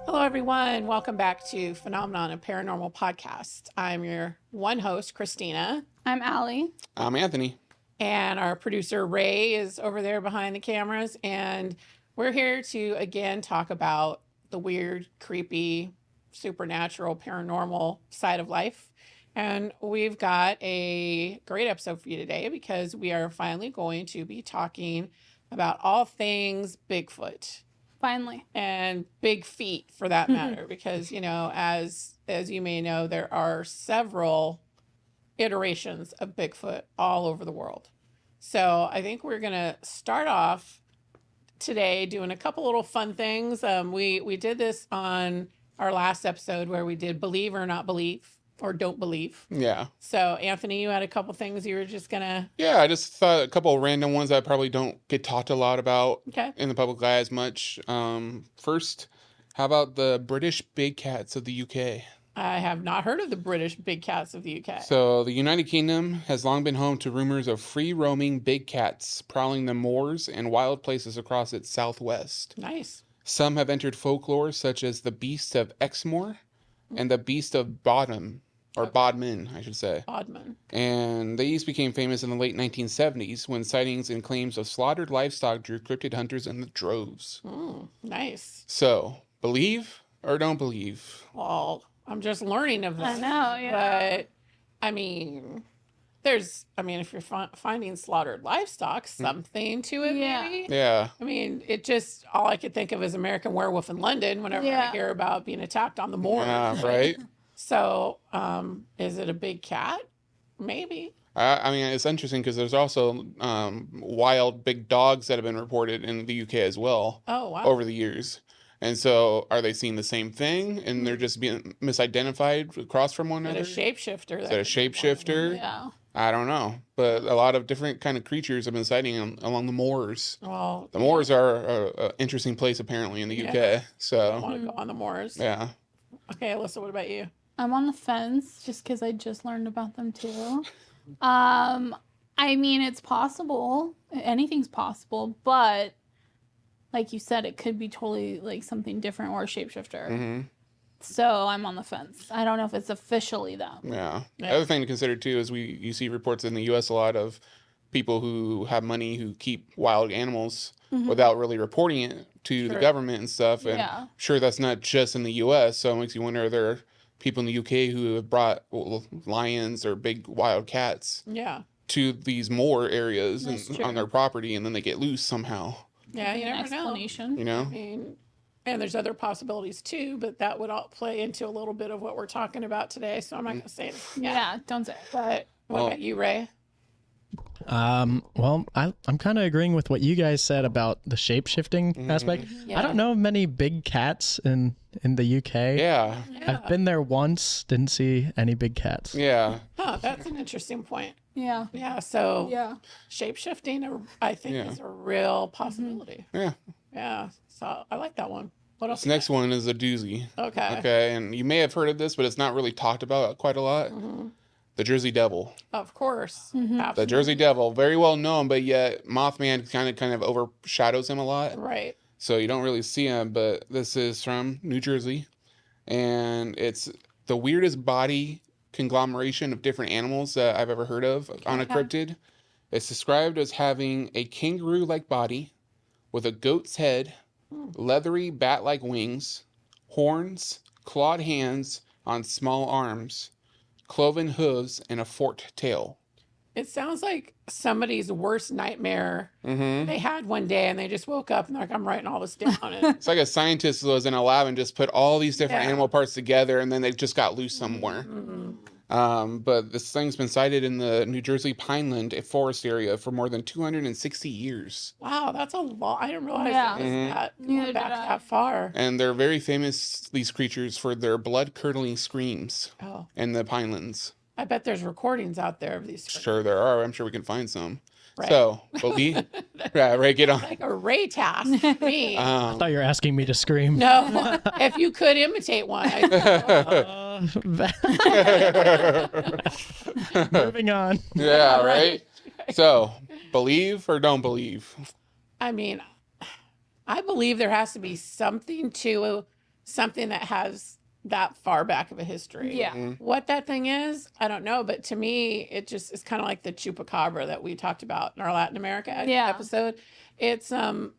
Hello, everyone. Welcome back to Phenomenon and Paranormal Podcast. I'm your one host, Christina. I'm Allie. I'm Anthony. And our producer, Ray, is over there behind the cameras. And we're here to, again, talk about the weird, creepy, supernatural, paranormal side of life. And we've got a great episode for you today because we are finally going to be talking about all things Bigfoot. Finally. And big feet for that matter, because, you know, as you may know, there are several iterations of Bigfoot all over the world. So I think we're going to start off today doing a couple little fun things. We did this on our last episode where we did believe or not believe or don't believe. Yeah. So Anthony, you had a couple things you were just going to... Yeah, I just thought a couple of random ones that probably don't get talked a lot about in the public eye as much. First, how about the British big cats of the UK? I have not heard of the British big cats of the UK. So the United Kingdom has long been home to rumors of free-roaming big cats prowling the moors and wild places across its southwest. Nice. Some have entered folklore, such as the Beast of Exmoor and the Beast of Bodmin, or Bodmin, I should say. Bodmin. And these became famous in the late 1970s when sightings and claims of slaughtered livestock drew cryptid hunters in the droves. Nice. So, believe or don't believe? Well, I'm just learning of this. I know, yeah. But, I mean, if you're finding slaughtered livestock, something to it, maybe. Yeah. I mean, all I could think of is American Werewolf in London whenever I hear about being attacked on the moor. Yeah, right? So, is it a big cat? Maybe. I mean, it's interesting because there's also wild big dogs that have been reported in the UK as well. Oh, wow. Over the years. And so, are they seeing the same thing and they're just being misidentified across from one another? Is it a shapeshifter? Is it a shapeshifter? Yeah. I don't know. But a lot of different kind of creatures have been sighting along the moors. Well, the moors are an interesting place apparently in the UK. I So, want to go on the moors. yeah. Okay, Alyssa, what about you? I'm on the fence just because I just learned about them too. I mean, it's possible. Anything's possible. But like you said, it could be totally like something different or a shapeshifter. Mm-hmm. So I'm on the fence. I don't know if it's officially them. Yeah. The other thing to consider too is you see reports in the US a lot of people who have money who keep wild animals without really reporting it to the government and stuff. And sure, that's not just in the US. So it makes you wonder, are there people in the UK who have brought lions or big wild cats to these moor areas and on their property, and then they get loose somehow. Yeah, you never explanation. know. You know? I mean, and there's other possibilities too, but that would all play into a little bit of what we're talking about today. So I'm not going to say anything. Yeah, don't say it. But what about you, Ray? Well, I'm kind of agreeing with what you guys said about the shape-shifting aspect. Yeah. I don't know of many big cats in the UK. Yeah. I've been there once, didn't see any big cats. Yeah. Oh, that's an interesting point. Yeah. Yeah, so Yeah. shape-shifting, I think, is a real possibility. Yeah. Yeah, so I like that one. What else? This next one is a doozy. Okay. Okay, and you may have heard of this, but it's not really talked about quite a lot. The Jersey Devil. Of course. Mm-hmm. The Absolutely. Jersey Devil, very well known, but yet Mothman kind of overshadows him a lot. Right. So you don't really see him, but this is from New Jersey. And it's the weirdest body conglomeration of different animals that I've ever heard of on a cryptid. It's described as having a kangaroo-like body with a goat's head, leathery bat-like wings, horns, clawed hands on small arms, cloven hooves, and a forked tail. It sounds like somebody's worst nightmare they had one day, and they just woke up and they're like, I'm writing all this down. And It's like a scientist was in a lab and just put all these different animal parts together, and then they just got loose somewhere. But this thing's been sighted in the New Jersey Pineland forest area for more than 260 years. wow, that's a lot. I didn't realize Yeah. it was that Neither back did I. that far. And they're very famous, these creatures, for their blood-curdling screams Oh, in the Pinelands. I bet there's recordings out there of these. Sure there are. I'm sure we can find some. Right. So, believe... yeah, Ray, get on. Like a Ray task for me. I thought you were asking me to scream. No, if you could imitate one. Moving on. Yeah, right? So, believe or don't believe? I mean, I believe there has to be something to something that has that far back of a history. Yeah. What that thing is, I don't know. But to me, it just is kind of like the chupacabra that we talked about in our Latin America episode. It's that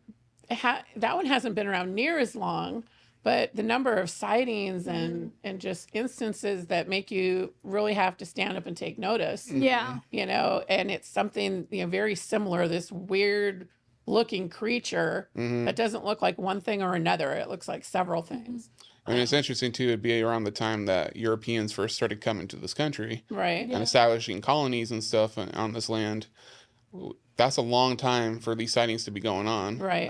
one hasn't been around near as long, but the number of sightings and just instances that make you really have to stand up and take notice. Yeah. You know, and it's something, you know, very similar, this weird looking creature that doesn't look like one thing or another. It looks like several things. I mean, it's interesting too. It'd be around the time that Europeans first started coming to this country, Right. and establishing colonies and stuff on this land. That's a long time for these sightings to be going on, Right.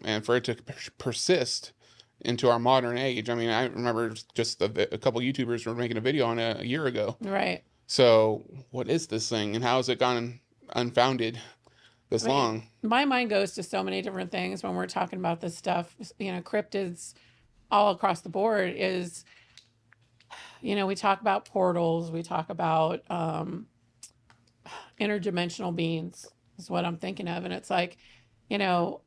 And for it to persist into our modern age. I mean, I remember just a couple YouTubers were making a video on it a year ago. Right. So, what is this thing, and how has it gone unfounded this long? My mind goes to so many different things when we're talking about this stuff. You know, cryptids all across the board is, you know, we talk about portals, we talk about interdimensional beings is what I'm thinking of. And it's like, you know,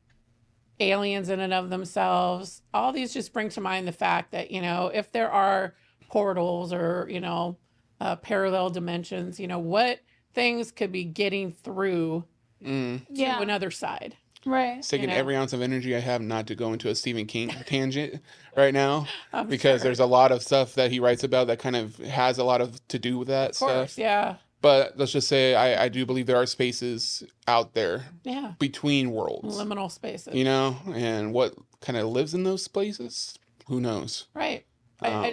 aliens in and of themselves, all these just bring to mind the fact that, you know, if there are portals or, you know, parallel dimensions, you know, what things could be getting through to another side. Right. It's taking You know? every ounce of energy I have not to go into a Stephen King tangent right now, I'm because sure. there's a lot of stuff that he writes about that kind of has a lot of to do with that Of course, stuff. yeah. But let's just say I do believe there are spaces out there Yeah. between worlds, Liminal spaces. you know, and what kind of lives in those places, who knows? Right. I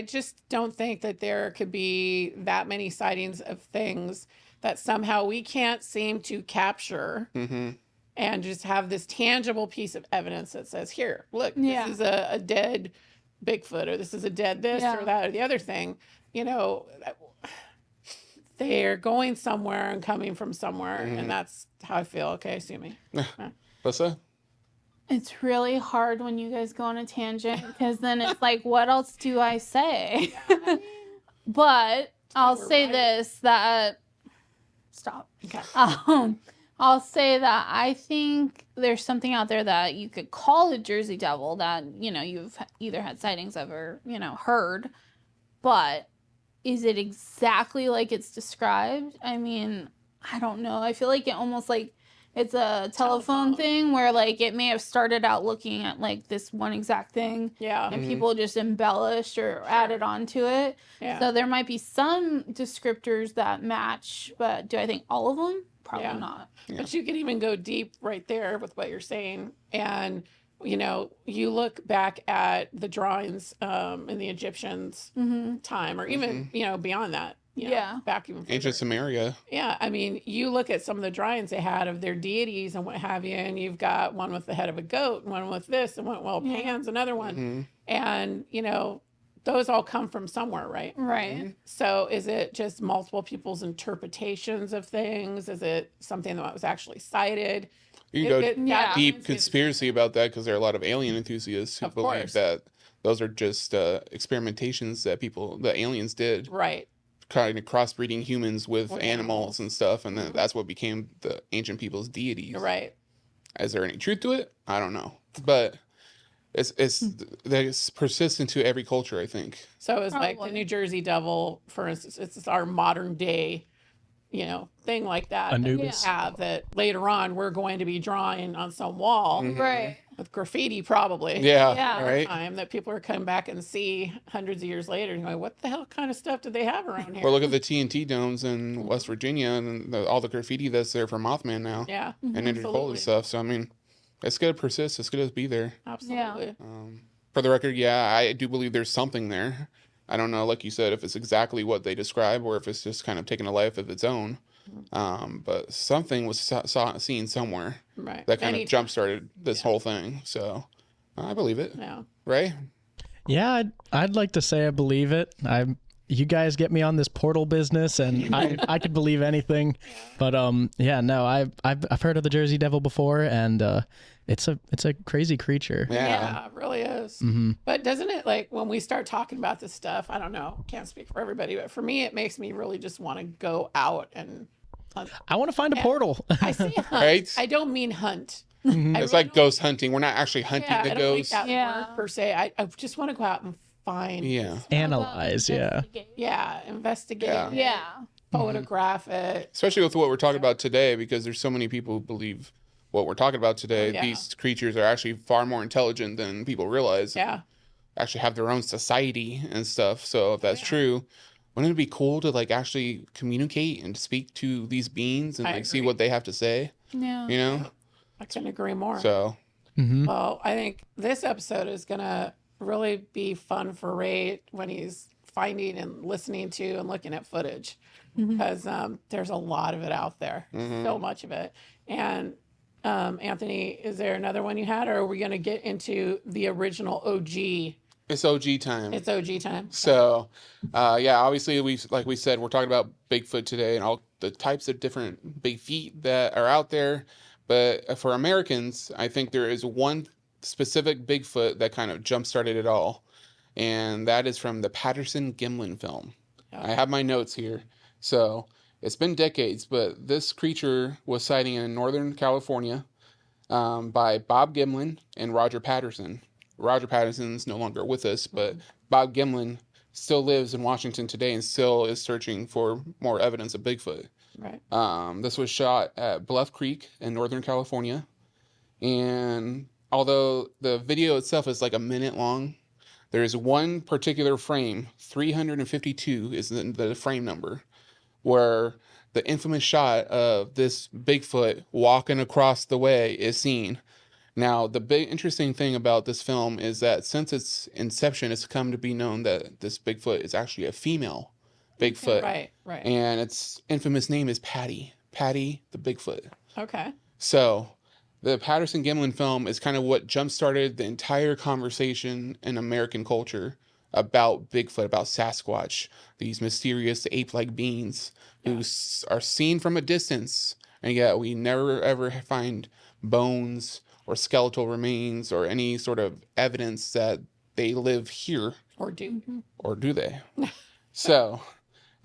just don't think that there could be that many sightings of things that somehow we can't seem to capture and just have this tangible piece of evidence that says, here, look, this is a dead Bigfoot, or this is a dead this or that or the other thing. You know, they're going somewhere and coming from somewhere. And that's how I feel. Okay, sue me. What's that? It's really hard when you guys go on a tangent, because then it's like, what else do I say? But I'll say this, that stop. Okay. I'll say that I think there's something out there that you could call a Jersey Devil that, you know, you've either had sightings of or, you know, heard. But is it exactly like it's described? I mean, I don't know. I feel like it almost like it's a telephone thing where, like, it may have started out looking at, like, this one exact thing. Yeah. And people just embellished or added on to it. Yeah. So there might be some descriptors that match, but do I think all of them? Probably not. But you could even go deep right there with what you're saying. And, you know, you look back at the drawings in the Egyptians' time, or even, you know, beyond that. You know, back even further. Ancient Sumeria. Yeah, I mean, you look at some of the drawings they had of their deities and what have you, and you've got one with the head of a goat, and one with this, and one, well, Pan's another one. And, you know, those all come from somewhere, right? Right. So is it just multiple people's interpretations of things? Is it something that was actually cited? You can go that deep means conspiracy about that, because there are a lot of alien enthusiasts who Of believe course. that those are just experimentations that the aliens did, Right. kind of crossbreeding humans with animals and stuff, and then that's what became the ancient people's deities. Right. Is there any truth to it? I don't know, but it's persistent to every culture, I think. So it's like the Probably. New Jersey Devil, for instance, it's our modern day, you know, thing like that. Anubis. That we have that later on we're going to be drawing on some wall Right. with graffiti, probably. Yeah, Yeah. right. Time that people are coming back and see hundreds of years later and going, what the hell kind of stuff did they have around here? Or look at the TNT domes in West Virginia and all the graffiti that's there for Mothman now, Yeah. and Interpol Absolutely. and stuff. So I mean, it's gonna persist. It's gonna be there. Absolutely. For the record, yeah, I do believe there's something there. I don't know, like you said, if it's exactly what they describe or if it's just kind of taking a life of its own. But something was seen somewhere Right. that kind Any- of jump started this whole thing. So I believe it. Yeah. Right? Yeah, I'd like to say I believe it. You guys get me on this portal business, and I could believe anything. But yeah, no, I've heard of the Jersey Devil before, and it's a crazy creature. Yeah, it really is. But doesn't it, like, when we start talking about this stuff, I don't know, can't speak for everybody, but for me, it makes me really just want to go out and hunt. I want to find a portal. I say hunt. Right? I don't mean hunt. It's like ghost hunting. We're not actually hunting Yeah, the I don't like ghost. that Yeah. word per se. I just want to go out and find. Yeah. Analyze, yeah. Yeah, investigate. Yeah. it, Yeah. photograph it. Especially with what we're talking about today, because there's so many people who believe what we're talking about today. Oh, yeah. These creatures are actually far more intelligent than people realize. Yeah, Actually have their own society and stuff. So if that's true, wouldn't it be cool to like actually communicate and speak to these beings and I like see agree. what they have to say? Yeah. You know? I couldn't agree more. So Well, I think this episode is gonna really be fun for Ray when he's finding and listening to and looking at footage, because there's a lot of it out there, so much of it. And Anthony, is there another one you had, or are we gonna get into the original OG? it's OG time. It's OG time. So, yeah, obviously like we said, we're talking about Bigfoot today and all the types of different big feet that are out there. But for Americans, I think there is one specific Bigfoot that kind of jump-started it all. And that is from the Patterson-Gimlin film. Yeah. I have my notes here. So it's been decades, but this creature was sighted in Northern California by Bob Gimlin and Roger Patterson. Roger Patterson's no longer with us, but Bob Gimlin still lives in Washington today and still is searching for more evidence of Bigfoot. Right. This was shot at Bluff Creek in Northern California. And although the video itself is like a minute long, there is one particular frame, 352 is the frame number, where the infamous shot of this Bigfoot walking across the way is seen. Now, the big interesting thing about this film is that since its inception, it's come to be known that this Bigfoot is actually a female Bigfoot. Right. Right. And its infamous name is Patty the Bigfoot. Okay. So the Patterson-Gimlin film is kind of what jump-started the entire conversation in American culture about Bigfoot, about Sasquatch, these mysterious ape-like beings who are seen from a distance, and yet we never ever find bones or skeletal remains or any sort of evidence that they live here. Or do. Or do they? So,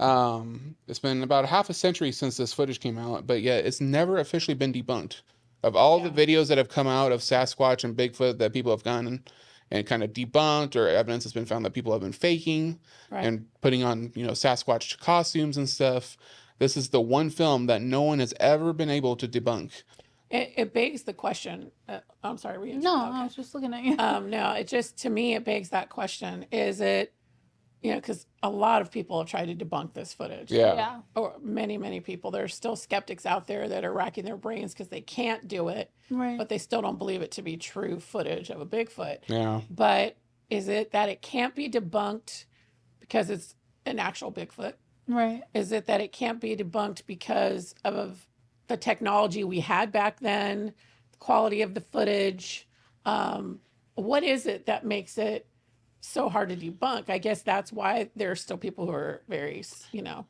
it's been about half a century since this footage came out, but yet it's never officially been debunked. Of all the videos that have come out of Sasquatch and Bigfoot that people have gone and kind of debunked, or evidence has been found that people have been faking and putting on, Sasquatch costumes and stuff, this is the one film that no one has ever been able to debunk. It begs the question. I'm sorry. Were you No, okay. I was just looking at you. No, it just, to me, it begs that question. Is it, because a lot of people have tried to debunk this footage. Yeah. Or many people. There's still skeptics out there that are racking their brains because they can't do it, Right. but they still don't believe it to be true footage of a Bigfoot. Yeah. But is it that it can't be debunked because it's an actual Bigfoot? Right. Is it that it can't be debunked because of the technology we had back then, the quality of the footage? What is it that makes it so hard to debunk? I guess that's why there are still people who are very,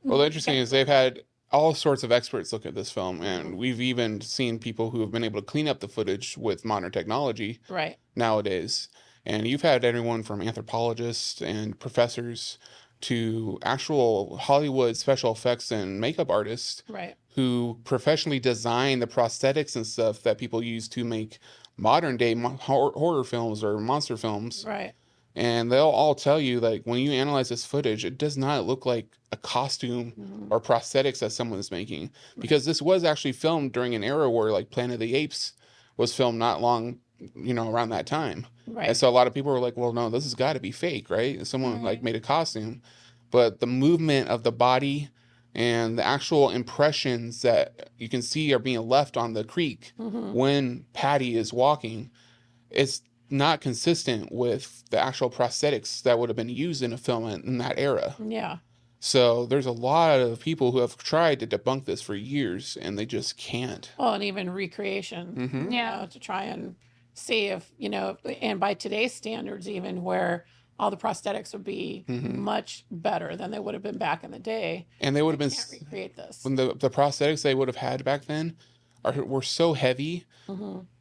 Well, the interesting is they've had all sorts of experts look at this film, and we've even seen people who have been able to clean up the footage with modern technology right. nowadays. And you've had everyone from anthropologists and professors to actual Hollywood special effects and makeup artists Right. who professionally design the prosthetics and stuff that people use to make modern day horror films or monster films. Right. And they'll all tell you, like, when you analyze this footage, it does not look like a costume or prosthetics that someone is making. Because this was actually filmed during an era where, like, Planet of the Apes was filmed not long, around that time. Right. And so a lot of people were like, well, no, this has got to be fake, right? Someone, like, made a costume. But the movement of the body and the actual impressions that you can see are being left on the creek when Patty is walking, it's not consistent with the actual prosthetics that would have been used in a film in that era. Yeah. So there's a lot of people who have tried to debunk this for years, and they just can't. Well, and even recreation, Yeah. to try and see if, and by today's standards, even where all the prosthetics would be much better than they would have been back in the day. And they would have been, Can't recreate this. when the prosthetics they would have had back then were so heavy,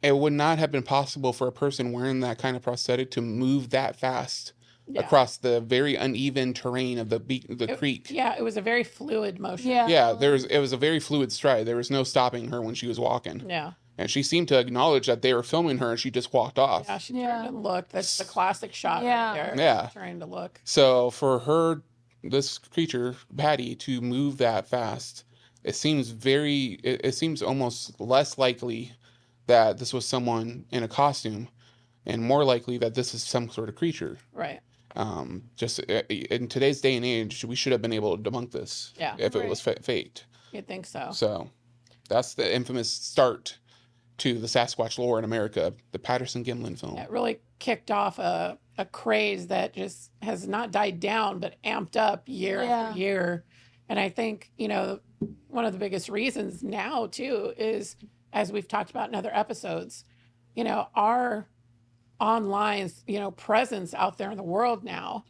it would not have been possible for a person wearing that kind of prosthetic to move that fast across the very uneven terrain of the creek. Yeah, it was a very fluid motion. Yeah. Yeah, it was a very fluid stride. There was no stopping her when she was walking. Yeah. And she seemed to acknowledge that they were filming her, and she just walked off. Yeah, she turned and looked. That's the classic shot right there. Yeah. Trying to look. So for her, this creature, Patty, to move that fast, it seems it seems almost less likely that this was someone in a costume, and more likely that this is some sort of creature. Right. Just in today's day and age, we should have been able to debunk this if it was faked. You'd think so. So that's the infamous start to the Sasquatch lore in America, the Patterson-Gimlin film. It really kicked off a craze that just has not died down, but amped up year after year. And I think, one of the biggest reasons now, too, is, as we've talked about in other episodes, our online, presence out there in the world now,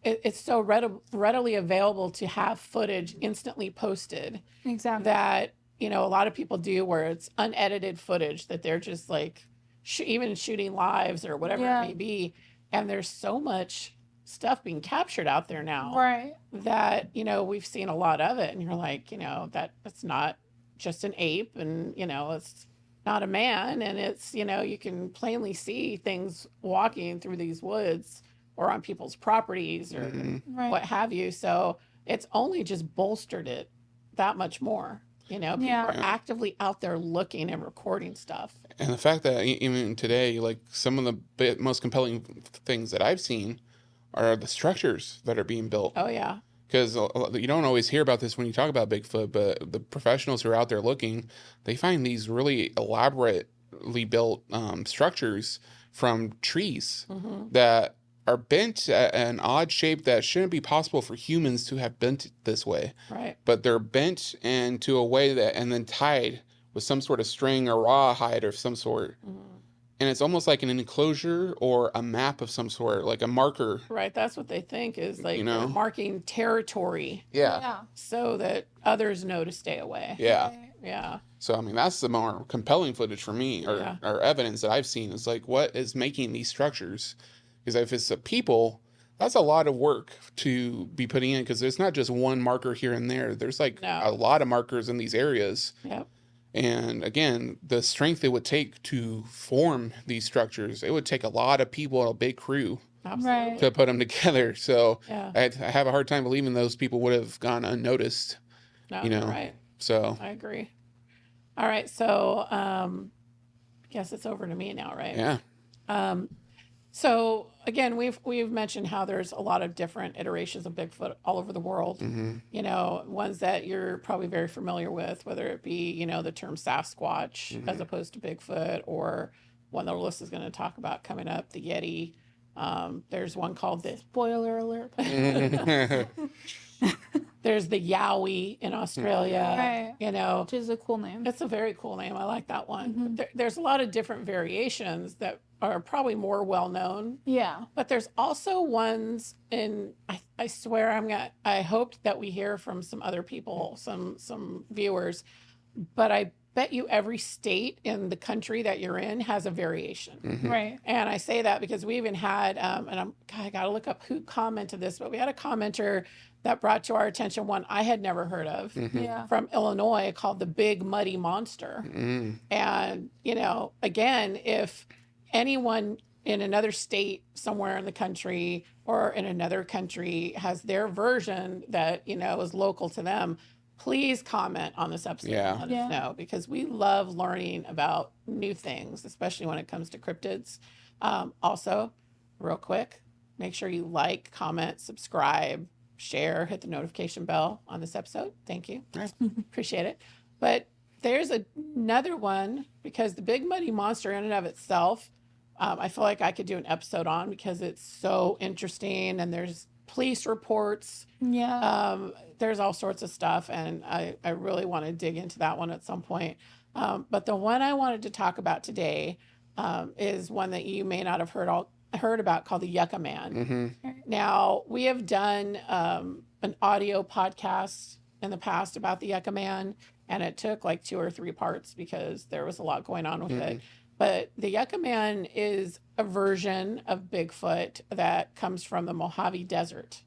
it's so readily available to have footage instantly posted. Exactly. That, a lot of people do, where it's unedited footage that they're just like even shooting lives or whatever it may be. And there's so much stuff being captured out there now. Right. That, we've seen a lot of it. And you're like, that's not just an ape, and, it's not a man. And it's, you can plainly see things walking through these woods or on people's properties or what have you. So it's only just bolstered it that much more. People are actively out there looking and recording stuff. And the fact that even today, like, some of the most compelling things that I've seen are the structures that are being built. Oh, yeah. Because you don't always hear about this when you talk about Bigfoot, but the professionals who are out there looking, they find these really elaborately built structures from trees that are bent at an odd shape that shouldn't be possible for humans to have bent this way. Right. But they're bent into a way that, and then tied with some sort of string or rawhide of some sort. And it's almost like an enclosure or a map of some sort, like a marker. Right. That's what they think is like they're marking territory. Yeah. So that others know to stay away. Yeah. Yeah. So, I mean, that's the more compelling footage for me, or evidence that I've seen, is like, what is making these structures? Because if it's a people, that's a lot of work to be putting in, because there's not just one marker here and there. There's like a lot of markers in these areas. Yep. And again, the strength it would take to form these structures, it would take a lot of people and a big crew to put them together. So I have a hard time believing those people would have gone unnoticed. No, right. So I agree. All right. So I guess it's over to me now, right? Yeah. So again, we've mentioned how there's a lot of different iterations of Bigfoot all over the world. Ones that you're probably very familiar with, whether it be, the term Sasquatch as opposed to Bigfoot, or one that Alyssa's going to talk about coming up, the Yeti. There's one called the Spoiler alert. There's the Yowie in Australia, which is a cool name. It's a very cool name. I like that one. There's a lot of different variations that are probably more well known. Yeah. But there's also ones, and I swear I hoped that we hear from some other people, some viewers, but I bet you every state in the country that you're in has a variation. Right. And I say that because we even had, I got to look up who commented this, but we had a commenter that brought to our attention one I had never heard of from Illinois called the Big Muddy Monster. And, again, if anyone in another state somewhere in the country or in another country has their version that, is local to them, please comment on this episode and let us know, because we love learning about new things, especially when it comes to cryptids. Also, real quick, make sure you like, comment, subscribe, share, hit the notification bell on this episode. Thank you. Appreciate it. But there's another one, because the Big Muddy Monster in and of itself, I feel like I could do an episode on, because it's so interesting, and there's police reports. There's all sorts of stuff, and I really want to dig into that one at some point. But the one I wanted to talk about today is one that you may not have heard about, called the Yucca Man. Now, we have done an audio podcast in the past about the Yucca Man, and it took like 2 or 3 parts because there was a lot going on with it. But the Yucca Man is a version of Bigfoot that comes from the Mojave Desert.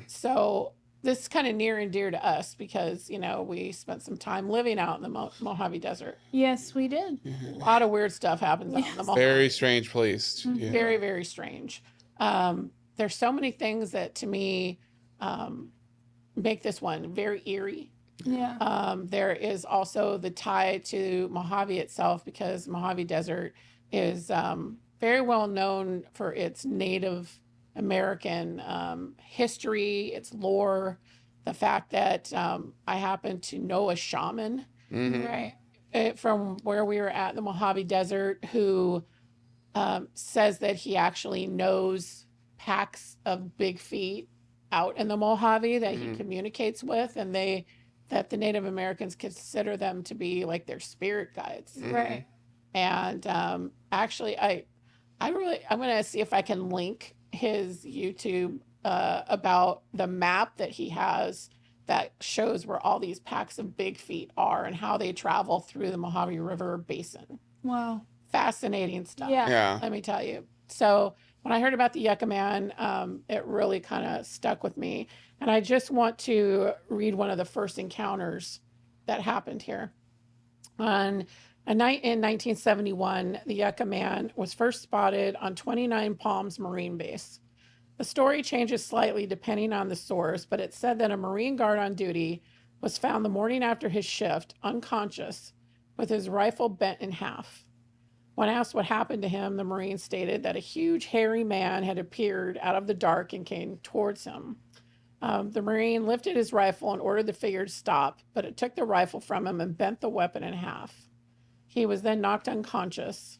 So this is kind of near and dear to us because, you know, we spent some time living out in the Mojave Desert. Yes, we did. A lot of weird stuff happens out in the Mojave. Very strange place. Yeah. Very, very strange. There's so many things that to me make this one very eerie. Yeah. There is also the tie to Mojave itself because Mojave Desert is very well known for its Native American history, its lore, the fact that I happen to know a shaman Right. from where we were at the Mojave Desert who says that he actually knows packs of big feet out in the Mojave that he communicates with, and that the Native Americans consider them to be like their spirit guides. Right. And actually, I'm going to see if I can link his YouTube about the map that he has that shows where all these packs of big feet are and how they travel through the Mojave River Basin. Wow. Fascinating stuff. Yeah. Yeah. Let me tell you. So when I heard about the Yucca Man, it really kind of stuck with me. And I just want to read one of the first encounters that happened here. On a night in 1971, the Yucca Man was first spotted on 29 Palms Marine Base. The story changes slightly depending on the source, but it said that a Marine guard on duty was found the morning after his shift, unconscious, with his rifle bent in half. When asked what happened to him, the Marine stated that a huge hairy man had appeared out of the dark and came towards him. The Marine lifted his rifle and ordered the figure to stop, but it took the rifle from him and bent the weapon in half. He was then knocked unconscious.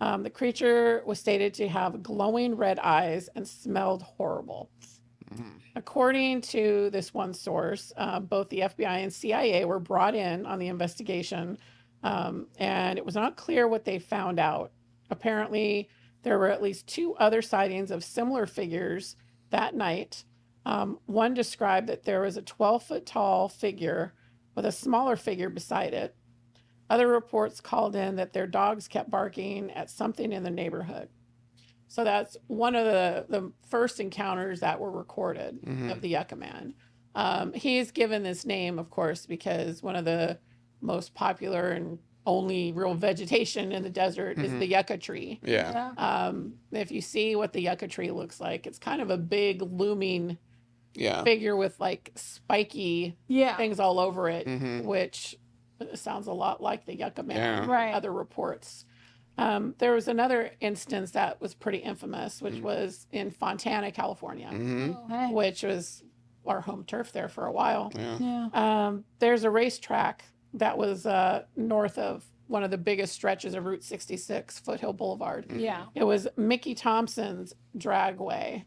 The creature was stated to have glowing red eyes and smelled horrible. According to this one source, both the FBI and CIA were brought in on the investigation, and it was not clear what they found out. Apparently, there were at least 2 other sightings of similar figures that night. One described that there was a 12-foot tall figure with a smaller figure beside it. Other reports called in that their dogs kept barking at something in the neighborhood. So that's one of the first encounters that were recorded of the Yucca Man. He's given this name, of course, because one of the most popular and only real vegetation in the desert is the yucca tree. Yeah. Yeah. If you see what the yucca tree looks like, it's kind of a big looming Yeah. figure with like spiky Yeah. things all over it, which sounds a lot like the Yucca Man. Yeah. Right. Other reports. There was another instance that was pretty infamous, which was in Fontana, California, Okay. which was our home turf there for a while. Yeah. Yeah. There's a racetrack that was north of one of the biggest stretches of Route 66, Foothill Boulevard. Yeah. It was Mickey Thompson's dragway.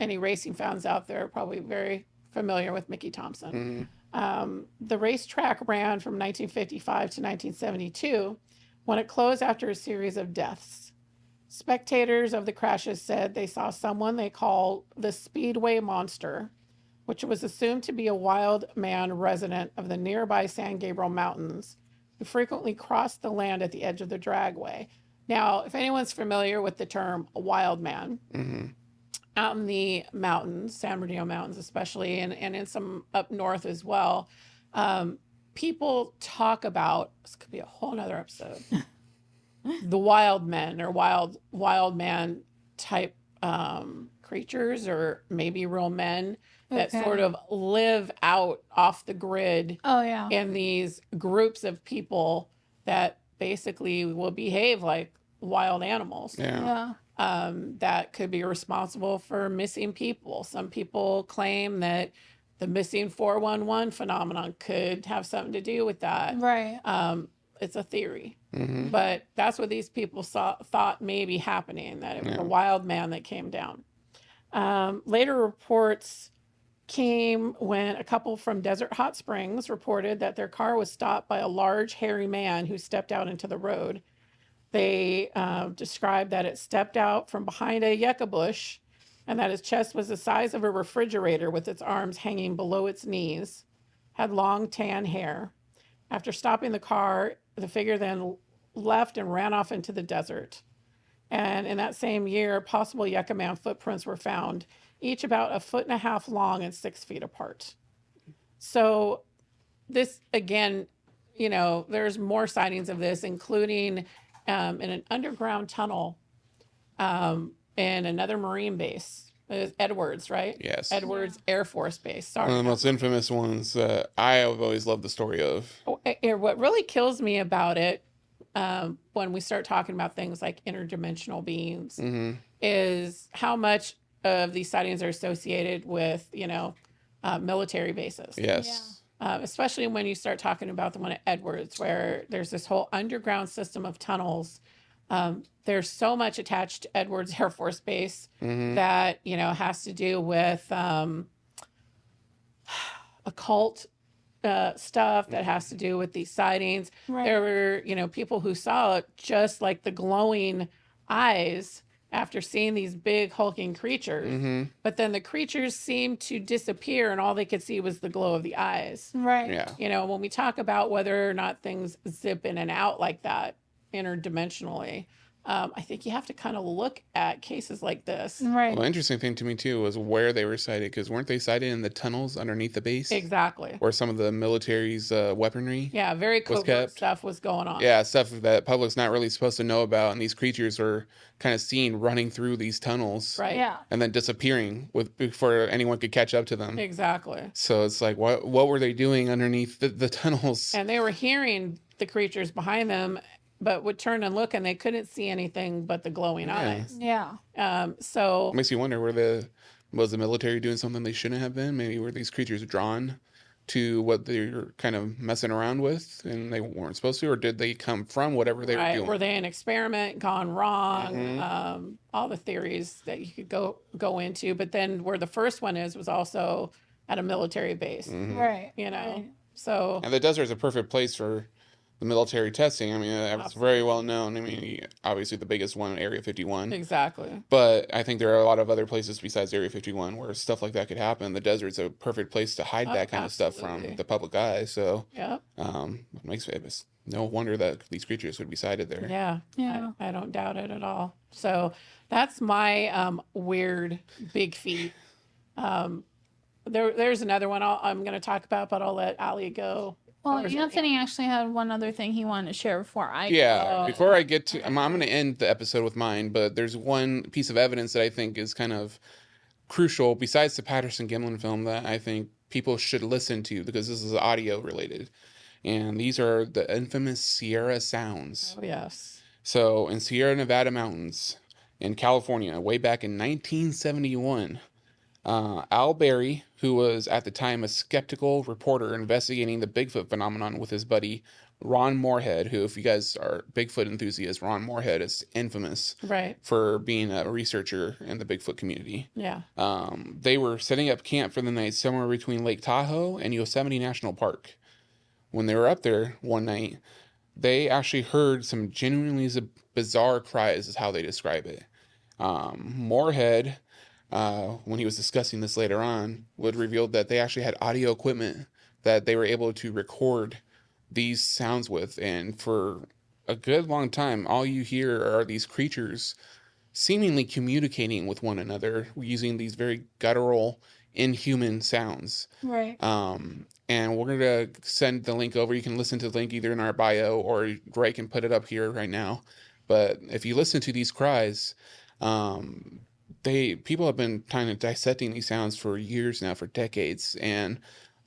Any racing fans out there are probably very familiar with Mickey Thompson. The racetrack ran from 1955 to 1972 when it closed after a series of deaths. Spectators of the crashes said they saw someone they call the Speedway Monster, which was assumed to be a wild man resident of the nearby San Gabriel Mountains who frequently crossed the land at the edge of the dragway. Now, if anyone's familiar with the term wild man, out in the mountains, San Bernardino Mountains especially, and in some up north as well, people talk about, this could be a whole nother episode, the wild men or wild man type creatures, or maybe real men that Okay. sort of live out off the grid Oh yeah. in these groups of people that basically will behave like wild animals. Yeah. Yeah. That could be responsible for missing people. Some people claim that the missing 411 phenomenon could have something to do with that. Right. It's a theory, but that's what these people thought may be happening, that it was a wild man that came down. Later reports came when a couple from Desert Hot Springs reported that their car was stopped by a large, hairy man who stepped out into the road. They described that it stepped out from behind a yucca bush and that his chest was the size of a refrigerator with its arms hanging below its knees, had long tan hair. After stopping the car, the figure then left and ran off into the desert. And in that same year, possible Yucca Man footprints were found, each about 1.5 feet long and 6 feet apart. So this, again, you know, there's more sightings of this, including in an underground tunnel in another Marine base. Edwards, right? Yes. Edwards Air Force Base. Sorry. One of the most infamous ones that I have always loved the story of. What really kills me about it, when we start talking about things like interdimensional beings, is how much of these sightings are associated with, you know, military bases. Yes. Especially when you start talking about the one at Edwards, where there's this whole underground system of tunnels. There's so much attached to Edwards Air Force Base that, you know, has to do with occult stuff, that has to do with these sightings. Right. There were, you know, people who saw it, just like the glowing eyes after seeing these big hulking creatures. But then the creatures seemed to disappear and all they could see was the glow of the eyes. Right. Yeah. You know, when we talk about whether or not things zip in and out like that interdimensionally, I think you have to kind of look at cases like this. Right. Well, interesting thing to me too was where they were sighted, because weren't they sighted in the tunnels underneath the base? Exactly. Where some of the military's weaponry? Yeah, very covert kept. stuff was going on. Yeah, stuff that public's not really supposed to know about, and these creatures were kind of seen running through these tunnels, Right. Yeah. and then disappearing before anyone could catch up to them. Exactly. So it's like, what were they doing underneath the tunnels? And they were hearing the creatures behind them, but would turn and look and they couldn't see anything but the glowing eyes. Yeah. So Makes you wonder, was the military doing something they shouldn't have been? Maybe were these creatures drawn to what they're kind of messing around with and they weren't supposed to, or did they come from whatever they were right, doing? were they an experiment gone wrong? All the theories that you could go into, but then where the first one was also at a military base. Right. You know, Right. so And the desert is a perfect place for the military testing. I mean, it's very well known. I mean, obviously the biggest one, Area 51. exactly. But I think there are a lot of other places besides Area 51 where stuff like that could happen. The desert's a perfect place to hide that kind of stuff from absolutely. the public eye. So, Yep. it's no wonder that these creatures would be sighted there. Yeah. Yeah. I don't doubt it at all. So that's my weird big feet. There's another one I'm going to talk about, but I'll let Ali go. Well, Or is it- Anthony actually had one other thing he wanted to share before I. Yeah, before I get to, I'm going to end the episode with mine, but there's one piece of evidence that I think is kind of crucial besides the Patterson Gimlin film that I think people should listen to because this is audio related. And these are the infamous Sierra sounds. Oh, yes. So in Sierra Nevada mountains in California, way back in 1971, Al Berry, who was at the time a skeptical reporter investigating the Bigfoot phenomenon with his buddy Ron Moorhead, who, if you guys are Bigfoot enthusiasts, Ron Moorhead is infamous Right. for being a researcher in the Bigfoot community. Yeah. They were setting up camp for the night somewhere between Lake Tahoe and Yosemite National Park. When they were up there one night, they actually heard some genuinely bizarre cries, is how they describe it. Moorhead, when he was discussing this later on, would reveal that they actually had audio equipment that they were able to record these sounds with. And for a good long time, all you hear are these creatures seemingly communicating with one another using these very guttural, inhuman sounds. Right. And we're going to send the link over. You can listen to the link either in our bio or Ray can put it up here right now. But if you listen to these cries, people have been kind of dissecting these sounds for years now, for decades, and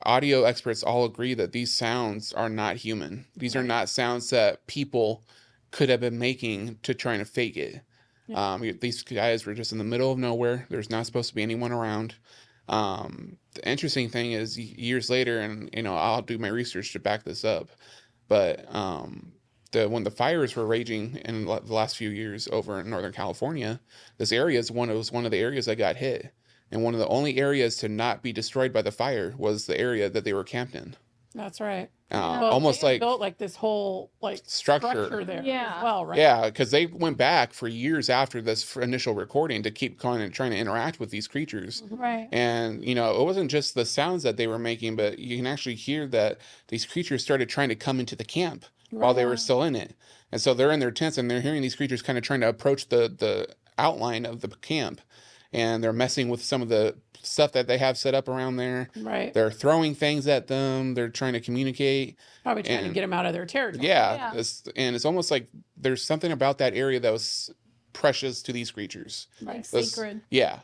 audio experts all agree that these sounds are not human. These are not sounds that people could have been making to try to fake it. Yeah. These guys were just in the middle of nowhere. There's not supposed to be anyone around. The interesting thing is years later, and I'll do my research to back this up, but when the fires were raging in the last few years over in Northern California, this area was one of the areas that got hit. And one of the only areas to not be destroyed by the fire was the area that they were camped in. That's right. Almost they like built like this whole structure there Yeah. as well, right? Yeah, because they went back for years after this initial recording to keep trying to interact with these creatures. Right. And, it wasn't just the sounds that they were making, but you can actually hear that these creatures started trying to come into the camp while they were still in it. And so they're in their tents and they're hearing these creatures kind of trying to approach the outline of the camp. And they're messing with some of the stuff that they have set up around there. Right. They're throwing things at them. They're trying to communicate. Probably trying to and- get them out of their territory. Yeah. Yeah. It's almost like there's something about that area that was precious to these creatures. Like This- sacred. Yeah.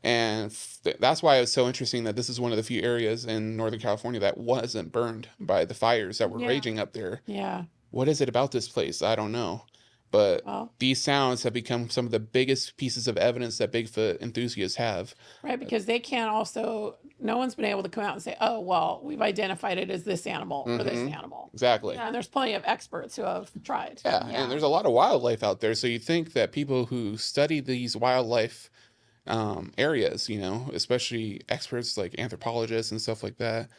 And that's why it's so interesting that this is one of the few areas in Northern California that wasn't burned by the fires that were Yeah. raging up there. Yeah. What is it about this place? I don't know. But Well, these sounds have become some of the biggest pieces of evidence that Bigfoot enthusiasts have. right. Because they can't also, no one's been able to come out and say, oh, well, we've identified it as this animal or this Mhm. animal. Exactly. Yeah. And there's plenty of experts who have tried. Yeah, Yeah. and there's a lot of wildlife out there. So you think that people who study these wildlife areas, you know, especially experts like anthropologists and stuff like that,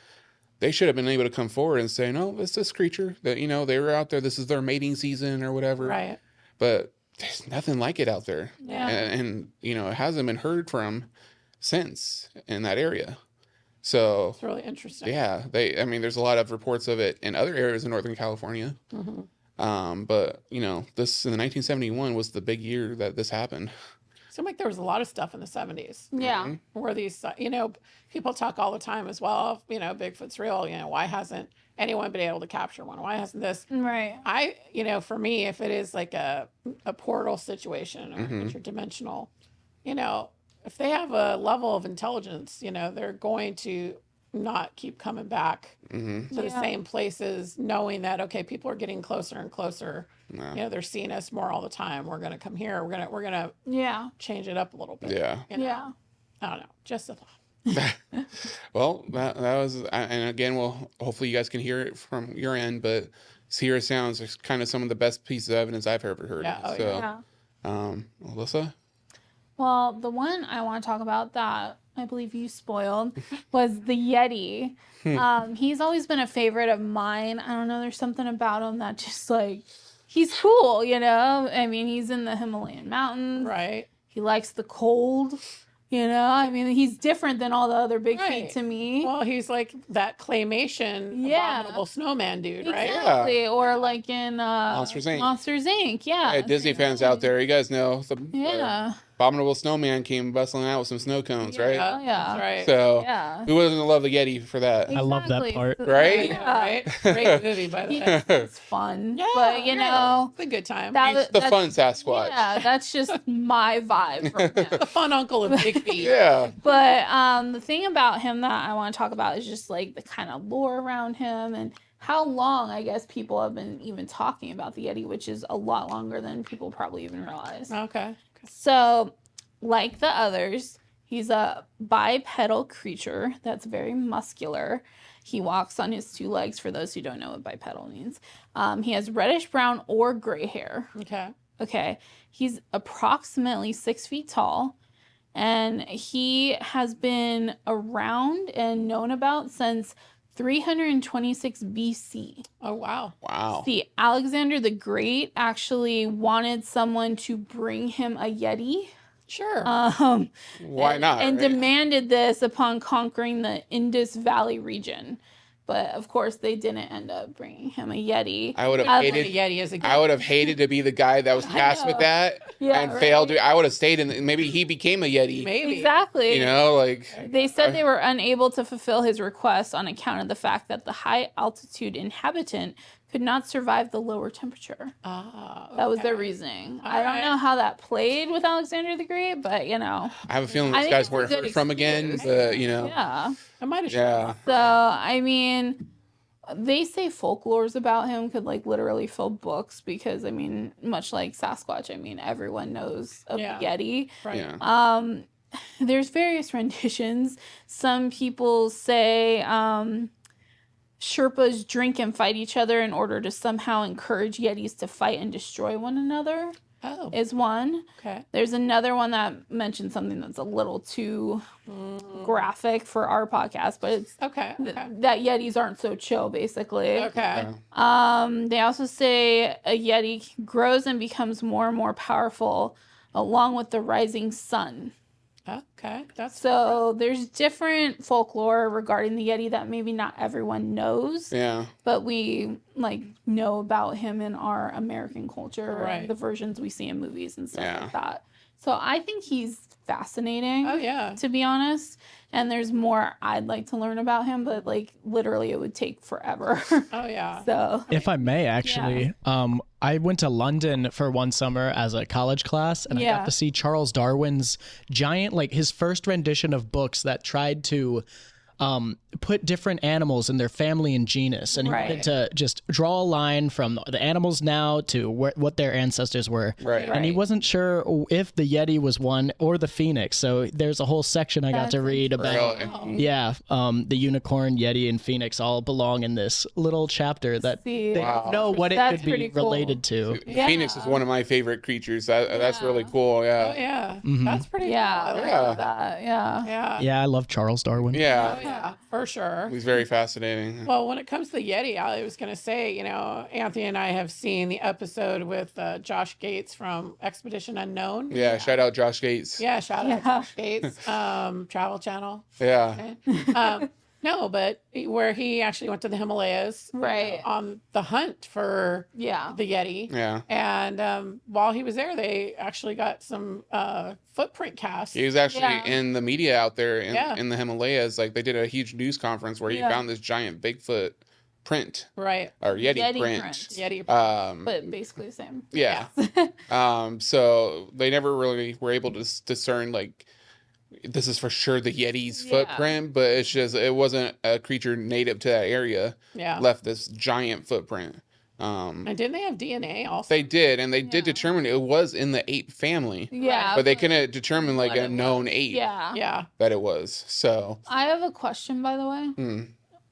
they should have been able to come forward and say, no, it's this creature that, you know, they were out there. This is their mating season or whatever. Right. But there's nothing like it out there. Yeah. And you know, it hasn't been heard from since in that area. So It's really interesting. yeah, I mean, there's a lot of reports of it in other areas in Northern California. Mhm. But you know, this in 1971 was the big year that this happened. Seemed like there was a lot of stuff in the 70s Yeah. Mm-hmm. where these, you know, people talk all the time as well. You know, Bigfoot's real. You know, why hasn't anyone been able to capture one? Why hasn't this? Right. You know, for me, if it is like a portal situation or Mhm. interdimensional, you know, if they have a level of intelligence, you know, they're going to not keep coming back hmm to the Yeah. same places, knowing that, okay, people are getting closer and closer. Yeah. You know, they're seeing us more all the time. We're going to come here. We're going to Yeah. change it up a little bit. Yeah. You know? Yeah. I don't know. Just a thought. Well, that was, and again, well, hopefully you guys can hear it from your end, but Sierra Sounds is kind of some of the best pieces of evidence I've ever heard. Yeah, oh, So, Yeah. Alyssa? Well, the one I want to talk about that I believe you spoiled was the Yeti. He's always been a favorite of mine. I don't know, there's something about him that just like, he's cool, you know? I mean, he's in the Himalayan mountains. Right. He likes the cold, you know? I mean, he's different than all the other big Right. feet to me. Well, he's like that claymation Yeah. abominable snowman dude, right? Exactly. Or like in Monsters, Inc. Monsters Inc. Yeah. Hey, Disney fans out there, you guys know the Yeah. abominable snowman came bustling out with some snow cones, right? Yeah, Oh, yeah. that's right. So, Yeah. who doesn't love the Yeti for that? I love that Exactly. part. Right? Yeah. Right? Great movie, by the way. It's fun. Yeah, but you yeah. know, It's a good time. that He's the that's- fun Sasquatch. Yeah, that's just my vibe from him. The fun uncle of Big Feet. Yeah. But the thing about him that I want to talk about is just like the kind of lore around him and how long I guess people have been even talking about the Yeti, which is a lot longer than people probably even realize. Okay. So, like the others, he's a bipedal creature that's very muscular. He walks on his two legs, for those who don't know what bipedal means. He has reddish brown or gray hair. Okay. Okay. He's approximately 6 feet tall. And he has been around and known about since 326 BC. Oh, wow. Wow. See, Alexander the Great actually wanted someone to bring him a Yeti. Sure. Why not? And right? demanded this upon conquering the Indus Valley region. But of course, they didn't end up bringing him a Yeti. I would have I Like hated. a Yeti as a I would have hated to be the guy that was tasked with know. that Yeah, and right. failed. I would have stayed in. Maybe he became a Yeti. maybe. Exactly. You know, like They said they were unable to fulfill his request on account of the fact that the high altitude inhabitant could not survive the lower temperature. Ah, That was okay. their reasoning. All I don't right. know how that played with Alexander the Great, but you know, I have a feeling I these think guys it's a weren't good heard from again. excuse. But you know, yeah. I might have yeah. So, I mean, they say folklores about him could like literally fill books because I mean, much like Sasquatch, I mean, everyone knows of Yeah. the Yeti. Right. Yeah. There's various renditions. Some people say Sherpas drink and fight each other in order to somehow encourage Yetis to fight and destroy one another, Oh, is one. okay. There's another one that mentions something that's a little too graphic for our podcast, but it's Okay. Okay. that Yetis aren't so chill, basically. Okay. They also say a Yeti grows and becomes more and more powerful along with the rising sun. Okay, that's So there's different folklore regarding the Yeti that maybe not everyone knows, Yeah. but we like know about him in our American culture, Right. and the versions we see in movies and stuff Yeah. like that. So I think he's fascinating. Oh yeah. To be honest. And there's more I'd like to learn about him, but like literally it would take forever. Oh yeah. So If I may, actually, I went to London for one summer as a college class, and I Yeah. got to see Charles Darwin's giant, like his first rendition of books that tried to put different animals in their family and genus, and he Right. wanted to just draw a line from the animals now to what their ancestors were. Right. And he Right. wasn't sure if the Yeti was one or the Phoenix. So there's a whole section I got to That's read about. Really? Yeah, the unicorn, Yeti, and Phoenix all belong in this little chapter that See, they Wow. don't know what it That's could be pretty cool. related to. Yeah. Phoenix is one of my favorite creatures. That's really Yeah. cool. Oh Yeah. yeah. Mhm. That's pretty yeah, cool. I like Yeah. like that. Yeah. Yeah. Yeah, I love Charles Darwin. Yeah. Oh yeah, for sure. He's very fascinating. Well, when it comes to the Yeti, I was going to say, Anthony and I have seen the episode with Josh Gates from Expedition Unknown. Yeah. Shout out Josh Gates. Yeah, shout out Yeah. Josh Gates, Travel Channel. Yeah. Okay. No, but where he actually went to the Himalayas, Right. on the hunt for Yeah. the Yeti. Yeah. And while he was there, they actually got some footprint casts. He was actually Yeah. in the media out there Yeah. in the Himalayas. Like they did a huge news conference where he Yeah. found this giant Bigfoot print Right. or Yeti, Yeti print. print. Yeti. But basically the same. Yeah. So they never really were able to discern like this is for sure the Yeti's Yeah. footprint, but it's just it wasn't a creature native to that area. Yeah. Left this giant footprint. And didn't they have DNA also? They did, and they did Yeah. determine it was in the ape family, Yeah. but they couldn't determine like What a it known ape Yeah. Yeah. that it was. So, I have a question, by the way. hmm.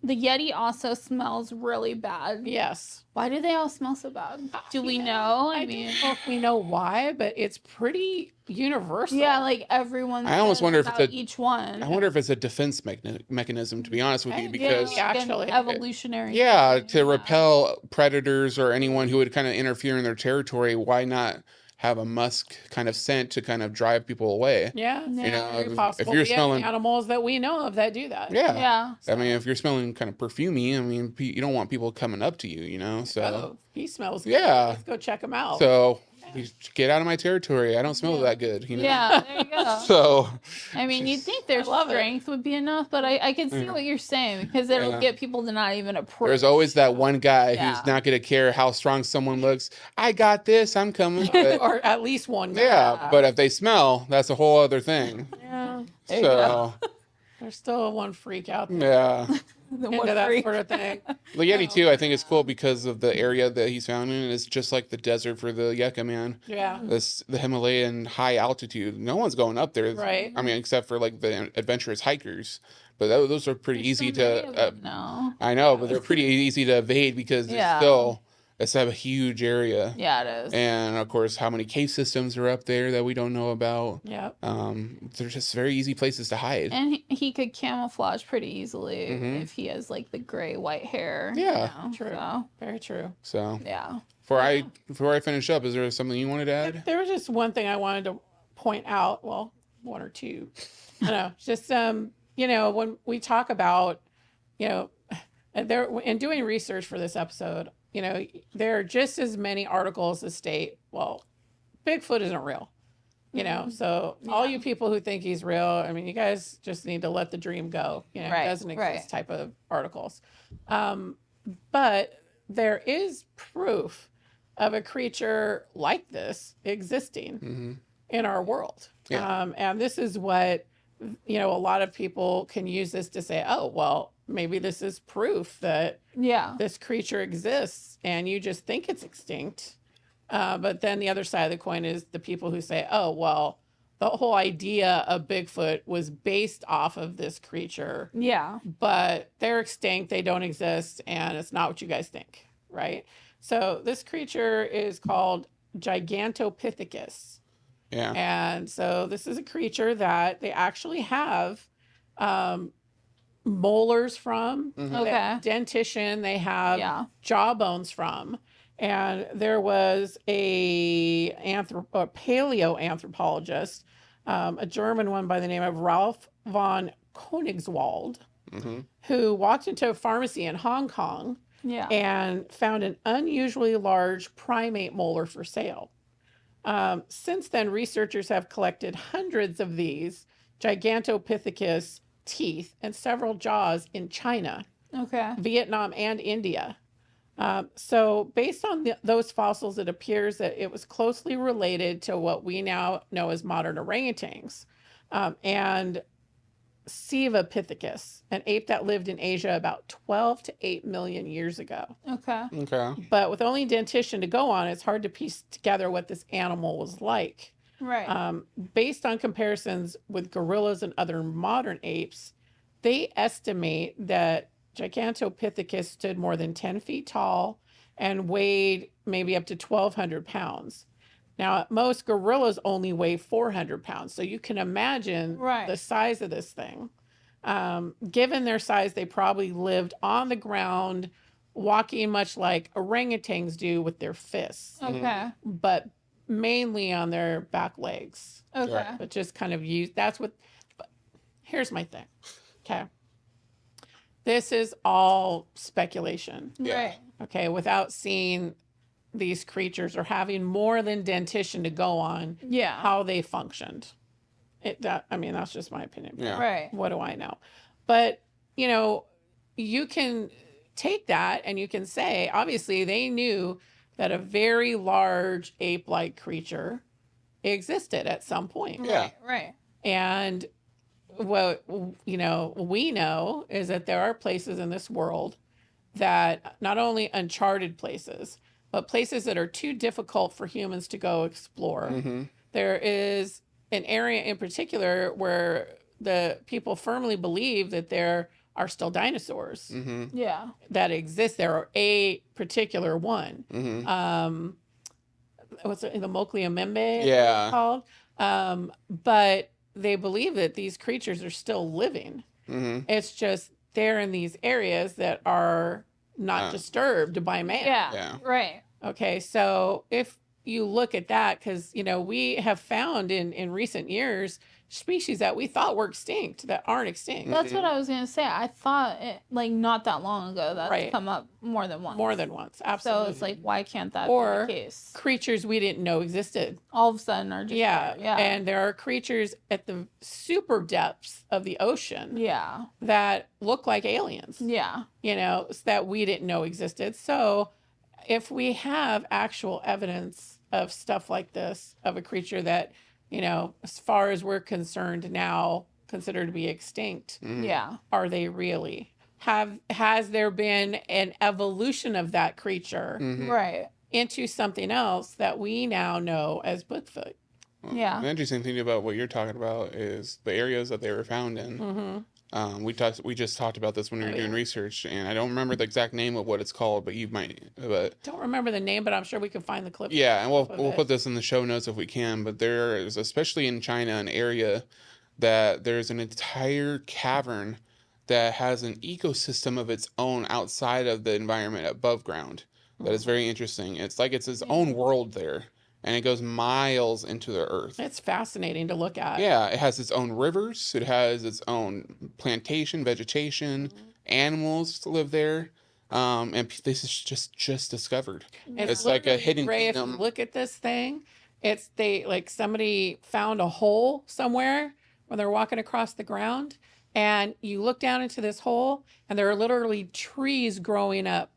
The Yeti also smells really bad. Yes. Why do they all smell so bad? Do we Yeah, know? I don't know if we know why, but it's pretty universal. Yeah, like everyone. I almost says wonder if it's about a- each one. I wonder if it's a defense mechanism, to be honest with you, Yeah. because like an actually- evolutionary. yeah, thing, to repel predators or anyone who would kind of interfere in their territory, why not have a musk kind of scent to kind of drive people away? Yeah. Yeah. You know, Very possible. if you're We have smelling, animals that we know of that do that. yeah. Yeah. I mean, if you're smelling kind of perfumey, I mean, you don't want people coming up to you, you know. So, Oh, he smells good. Yeah. Let's go check him out. so you get out of my territory. I don't smell that good, you know. Yeah, there you go. So, I mean, you'd think their love it. strength would be enough, but I can see Yeah. what you're saying because it'll Yeah. get people to not even approach. there's always that one guy Yeah. who's not going to care how strong someone looks. I got this. I'm coming. But, or at least one guy. yeah, but if they smell, that's a whole other thing. Yeah. There you So, There's still one freak out there yeah. The into one that freak. sort of thing. The Yeti, too, I think is cool because of the area that he's found in. It's just like the desert for the Yucca, man. Yeah. The Himalayan high altitude. No one's going up there. Right. I mean, except for like the adventurous hikers. But those are pretty There's easy so many to. of them now. I know, but they're pretty easy to evade because Yeah. it's a huge area. Yeah, it is. And of course, how many cave systems are up there that we don't know about? Yep. They're just very easy places to hide. And he could camouflage pretty easily Mhm. if he has like the gray white hair. Yeah. True. So, Very true. So yeah. before I finish up, is there something you wanted to add? There was just one thing I wanted to point out. Well, one or two. I don't know. Just when we talk about, there in doing research for this episode, there are just as many articles that state, well, Bigfoot isn't real. So all you people who think he's real, I mean, you guys just need to let the dream go. Right, It doesn't exist right. type of articles. But there is proof of a creature like this existing Hmm. in our world. Yeah. And this is what, a lot of people can use this to say, oh, well, maybe this is proof that Yeah. this creature exists and you just think it's extinct. But then the other side of the coin is the people who say, oh, well, the whole idea of Bigfoot was based off of this creature, Yeah. but they're extinct, they don't exist, and it's not what you guys think, right? So this creature is called Gigantopithecus. Yeah. And so this is a creature that they actually have molars from, Mhm. Okay. dentition, they have Yeah. jawbones from. And there was a paleoanthropologist a German one by the name of Ralph von Koenigswald, Mm-hmm. who walked into a pharmacy in Hong Kong Yeah. and found an unusually large primate molar for sale. Since then, researchers have collected hundreds of these Gigantopithecus teeth and several jaws in China, Okay. Vietnam, and India. So, based on those fossils, it appears that it was closely related to what we now know as modern orangutans, and Sivapithecus, an ape that lived in Asia about 12 to 8 million years ago. Okay. Okay. But with only dentition to go on, it's hard to piece together what this animal was like. Right. Based on comparisons with gorillas and other modern apes, they estimate that Gigantopithecus stood more than 10 feet tall and weighed maybe up to 1,200 pounds. Now, most gorillas only weigh 400 pounds. So you can imagine Right. the size of this thing. Given their size, they probably lived on the ground, walking much like orangutans do with their fists, Okay. but mainly on their back legs. Okay. But just kind of use that's what. But here's my thing. Okay. This is all speculation. Yeah. Right. Okay. Without seeing these creatures or having more than dentition to go on, Yeah. how they functioned. I mean, that's just my opinion. Yeah. Right. What do I know? But, you can take that and you can say, obviously, they knew that a very large ape-like creature existed at some point. Yeah. Right. And what, we know is that there are places in this world that not only uncharted places, but places that are too difficult for humans to go explore. Mm-hmm. There is an area in particular where the people firmly believe that there are still dinosaurs Mm-hmm. Yeah. that exist there, or a particular one. Mm-hmm. What's it, the Mokliamembe Yeah. called? But they believe that these creatures are still living. Mm-hmm. It's just they're in these areas that are not disturbed by man. Yeah. Yeah. Right. Okay, so if you look at that, because we have found in recent years species that we thought were extinct that aren't extinct. That's what I was gonna say. I thought it not that long ago that's Right. come up more than once. More than once, So absolutely. it's like, why can't that Or be the case? creatures we didn't know existed. All of a sudden are just Yeah, there. Yeah. and there are creatures at the super depths of the ocean yeah. that look like aliens. Yeah. That we didn't know existed. So if we have actual evidence of stuff like this, of a creature that, as far as we're concerned now, considered to be extinct, Mm-hmm. Yeah. are they really? Has there been an evolution of that creature Mm-hmm. Right. into something else that we now know as Bigfoot? Yeah. The interesting thing about what you're talking about is the areas that they were found in. Mm-hmm. We just talked about this when we were doing research, and I don't remember the exact name of what it's called, but you might. But Don't remember the name, but I'm sure we can find the clip. yeah, and we'll of it. put this in the show notes if we can. But there is, especially in China, an area that there's an entire cavern that has an ecosystem of its own outside of the environment above ground. That is very interesting. It's like it's its own world there, and it goes miles into the earth. It's fascinating to look at. Yeah, it has its own rivers. It has its own plantation, vegetation, animals to live there. And this is just discovered. It's like a literally, hidden Ray, if you kingdom. look at this thing, somebody found a hole somewhere when they're walking across the ground, and you look down into this hole, and there are literally trees growing up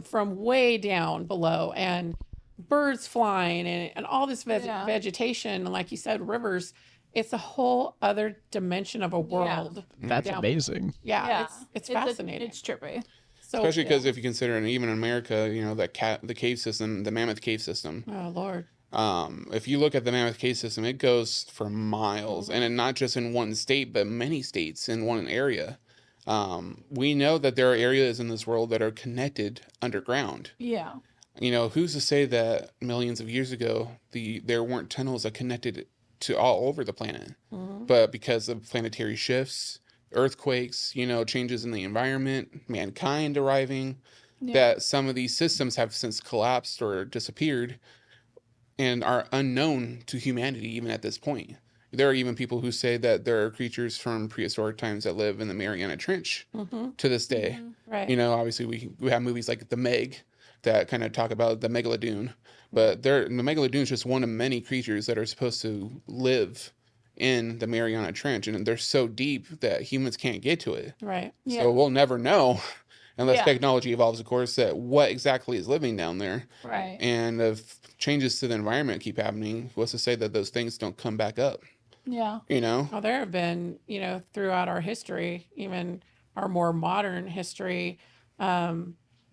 from way down below, and birds flying, and all this vegetation, and like you said, rivers. It's a whole other dimension of a world. That's down- amazing. Yeah, Yeah. it's fascinating. It's trippy. So, Especially because if you consider, and even in America, the cave system, the Mammoth Cave system. oh Lord. If you look at the Mammoth Cave system, it goes for miles, and not just in one state, but many states in one area. We know that there are areas in this world that are connected underground. Yeah. Who's to say that millions of years ago there weren't tunnels that connected to all over the planet, but because of planetary shifts, earthquakes, changes in the environment, mankind arriving, that some of these systems have since collapsed or disappeared and are unknown to humanity even at this point. there are even people who say that there are creatures from prehistoric times that live in the Mariana Trench to this day. Right. You know, obviously we have movies like The Meg that kind of talk about the Megalodon, but the Megalodon is just one of many creatures that are supposed to live in the Mariana Trench, and they're so deep that humans can't get to it. Right. Yeah. So we'll never know unless Yeah. technology evolves, of course, that what exactly is living down there. Right. And if changes to the environment keep happening, what's to say that those things don't come back up? Yeah. You know? Well, there have been, throughout our history, even our more modern history,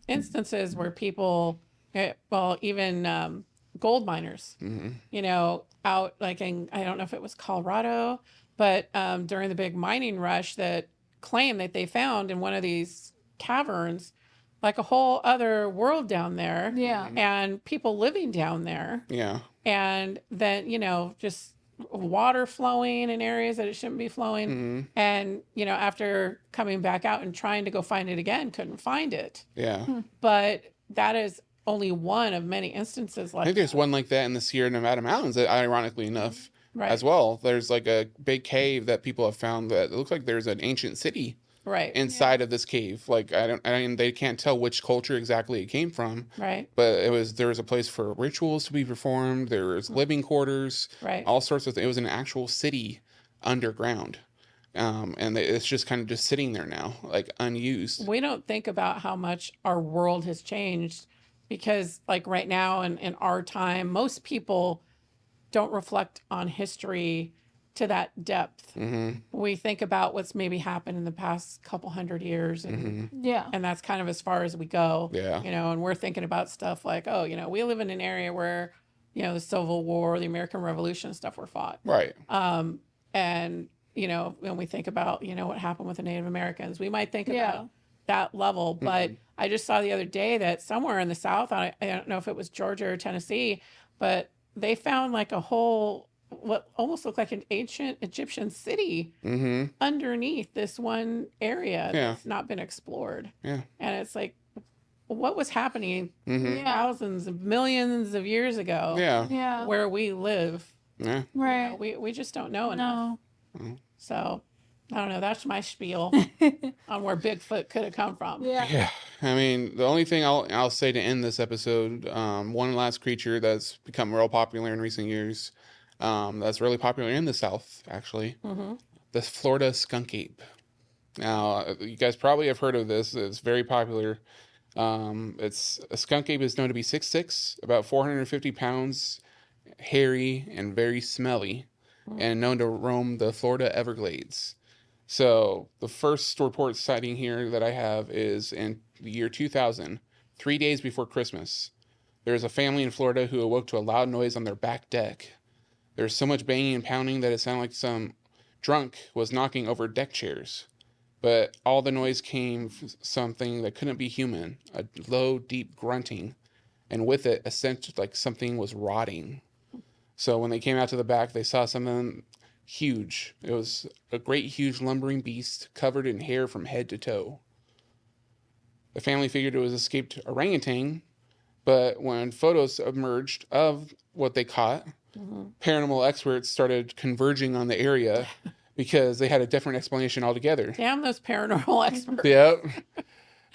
instances where people, even gold miners, out like in, I don't know if it was Colorado, but during the big mining rush, that claimed that they found in one of these caverns like a whole other world down there. Yeah. And people living down there. Yeah. And then, just water flowing in areas that it shouldn't be flowing. And, after coming back out and trying to go find it again, couldn't find it. Yeah. But that is only one of many instances like I think there's one like that in the Sierra Nevada mountains, that, ironically enough, Right. as well. There's like a big cave that people have found that it looks like there's an ancient city Right. inside of this cave. Like they can't tell which culture exactly it came from. Right. But there was a place for rituals to be performed. There was living quarters, Right. all sorts of things. It was an actual city underground. And it's just kind of just sitting there now, like unused. We don't think about how much our world has changed because, like, right now in our time, most people don't reflect on history to that depth. We think about what's maybe happened in the past couple hundred years, and Yeah. and that's kind of as far as we go. Yeah. And we're thinking about stuff like, oh, we live in an area where, the Civil War, the American Revolution stuff were fought. Right. And, when we think about, what happened with the Native Americans, we might think Yeah. about that level. But I just saw the other day that somewhere in the South, I don't know if it was Georgia or Tennessee, but they found like a whole, what almost looked like an ancient Egyptian city underneath this one area Yeah. that's not been explored. Yeah. And it's like, what was happening Yeah. thousands of millions of years ago Yeah. Yeah. where we live? Yeah. Right. We just don't know enough. No. So I don't know. That's my spiel on where Bigfoot could have come from. Yeah. Yeah, I mean, the only thing I'll say to end this episode, one last creature that's become real popular in recent years, that's really popular in the South, actually, the Florida skunk ape. Now, you guys probably have heard of this. It's very popular. It's a skunk ape is known to be 6'6", about 450 pounds, hairy and very smelly, and known to roam the Florida Everglades. So the first report sighting here that I have is in the year 2000, 3 days before Christmas. There was a family in Florida who awoke to a loud noise on their back deck. There was so much banging and pounding that it sounded like some drunk was knocking over deck chairs. But all the noise came from something that couldn't be human, a low, deep grunting, and with it, a scent like something was rotting. So when they came out to the back, they saw something huge. It was a great, huge, lumbering beast covered in hair from head to toe. The family figured it was escaped orangutan, but when photos emerged of what they caught, paranormal experts started converging on the area because they had a different explanation altogether. Damn those paranormal experts. Yep.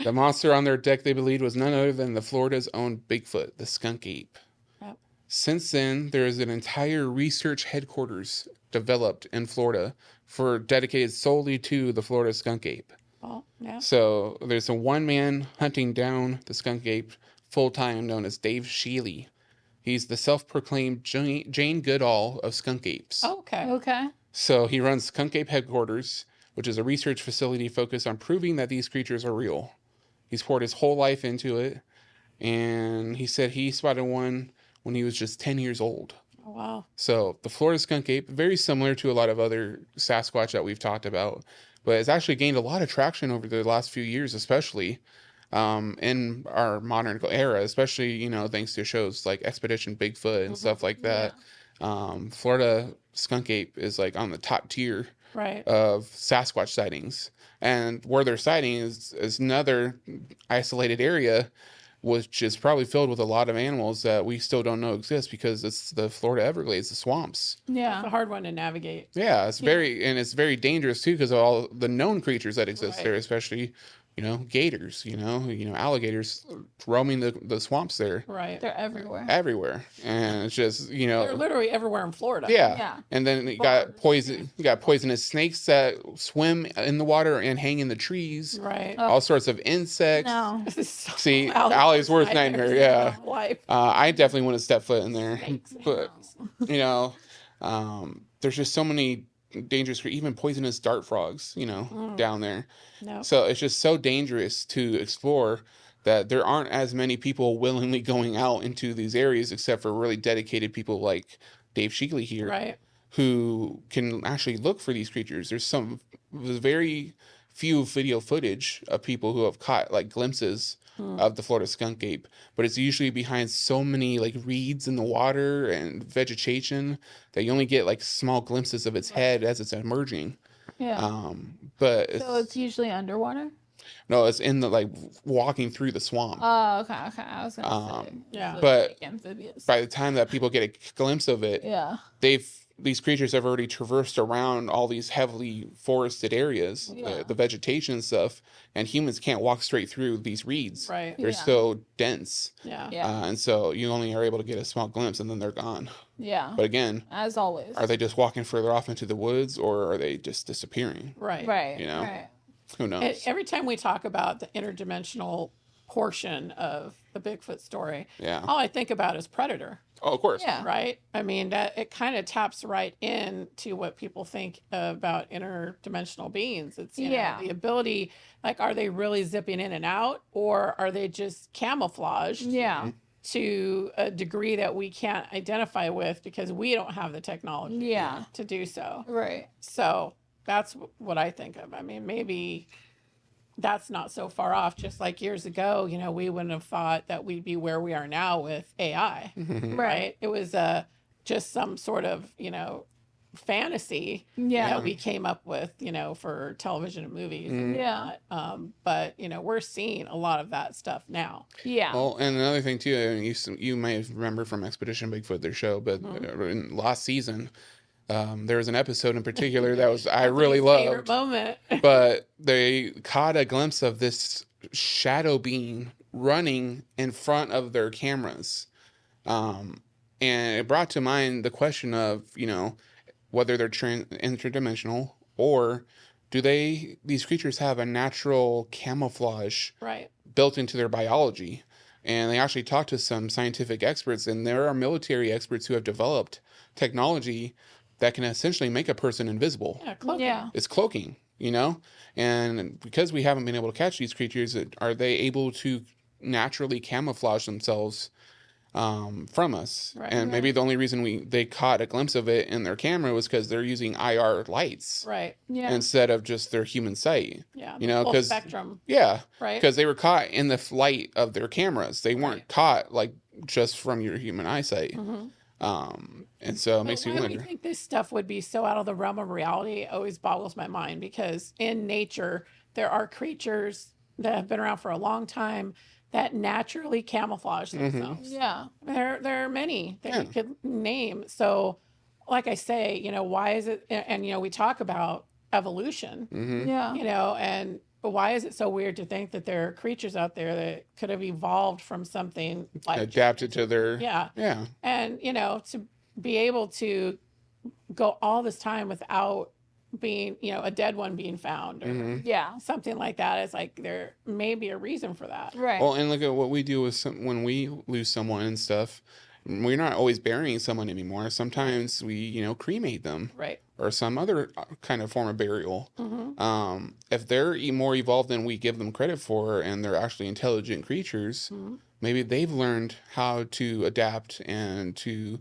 The monster on their deck, they believed, was none other than the Florida's own Bigfoot, the skunk ape. Yep. Since then, there is an entire research headquarters developed in Florida for dedicated solely to the Florida skunk ape. Well, yeah. So there's a one-man hunting down the skunk ape full-time known as Dave Shealy. He's the self-proclaimed Jane Goodall of skunk apes. Oh, okay. Okay. So he runs Skunk Ape Headquarters, which is a research facility focused on proving that these creatures are real. He's poured his whole life into it, and he said he spotted one when he was just 10 years old. Oh, wow. So the Florida skunk ape, very similar to a lot of other Sasquatch that we've talked about, but it's actually gained a lot of traction over the last few years, especially in our modern era, especially, thanks to shows like Expedition Bigfoot and stuff like that. Florida skunk ape is like on the top tier Right. of Sasquatch sightings. And where they're sighting is another isolated area which is probably filled with a lot of animals that we still don't know exist because it's the Florida Everglades, the swamps. It's a Yeah. hard one to navigate. Yeah, it's very dangerous too because of all the known creatures that exist Right. there, especially, gators, alligators roaming the swamps there Right. They're everywhere. everywhere. And it's just, They're literally everywhere in Florida. yeah. Yeah. And then you Birds. got poisonous snakes that swim in the water and hang in the trees. Right. All sorts of insects. No. This is so See, Allie's worst nightmare, yeah. Life. I definitely wouldn't step foot in there. Snakes. But, there's just so many dangerous, even poisonous dart frogs, down there. No. So it's just so dangerous to explore that there aren't as many people willingly going out into these areas except for really dedicated people like Dave Shigley here, Right. who can actually look for these creatures. There's very few video footage of people who have caught like glimpses of the Florida skunk ape, but it's usually behind so many like reeds in the water and vegetation that you only get like small glimpses of its head as it's emerging. Yeah. But So it's usually underwater? no, it's in the like walking through the swamp. Oh, okay. I was gonna say. yeah. so But like amphibious. by the time that people get a glimpse of it, Yeah. these creatures have already traversed around all these heavily forested areas, Yeah. the vegetation and stuff, and humans can't walk straight through these reeds. Right. They're Yeah. so dense. Yeah. Yeah. And so you only are able to get a small glimpse and then they're gone. Yeah. But again, As always. are they just walking further off into the woods or are they just disappearing? Right. Right. You know? Right. Who knows? Every time we talk about the interdimensional portion of the Bigfoot story, Yeah. all I think about is Predator. Oh, of course. Yeah. Right. I mean, that it kind of taps right into what people think about interdimensional beings. It's Yeah. the ability, like, are they really zipping in and out, or are they just camouflaged Yeah. to a degree that we can't identify with because we don't have the technology Yeah. to do so. Right. So that's what I think of. I mean, maybe that's not so far off. Just like years ago, we wouldn't have thought that we'd be where we are now with AI, right? It was just some sort of, fantasy Yeah. that we came up with, for television and movies. And Yeah. whatnot. But, we're seeing a lot of that stuff now. Yeah. Well, and another thing too, I mean, you may remember from Expedition Bigfoot, their show, but in last season, there was an episode in particular that was I really Favorite loved, moment. but they caught a glimpse of this shadow being running in front of their cameras, and it brought to mind the question of whether they're interdimensional or do these creatures have a natural camouflage Right. built into their biology. And they actually talked to some scientific experts, and there are military experts who have developed technology that can essentially make a person invisible. Yeah. Cloaking. Yeah. It's cloaking, and because we haven't been able to catch these creatures, are they able to naturally camouflage themselves from us? Right. And maybe the only reason they caught a glimpse of it in their camera was because they're using IR lights Right. Yeah. instead of just their human sight. Yeah. Full 'cause spectrum. Yeah, Right. because they were caught in the light of their cameras. They weren't Right. caught like just from your human eyesight. And so it makes But me why we wonder. think this stuff would be so out of the realm of reality always boggles my mind, because in nature there are creatures that have been around for a long time that naturally camouflage themselves. Yeah. There are many that you Yeah. could name. So, like I say, why is it? And we talk about evolution, Yeah. and why is it so weird to think that there are creatures out there that could have evolved from something like Adapted to their yeah. And, to be able to go all this time without being, a dead one being found or Yeah. something like that. It's like there may be a reason for that. Right. Well, and look at what we do with when we lose someone and stuff. We're not always burying someone anymore. Sometimes we, cremate them Right. or some other kind of form of burial. If they're more evolved than we give them credit for, and they're actually intelligent creatures, maybe they've learned how to adapt and to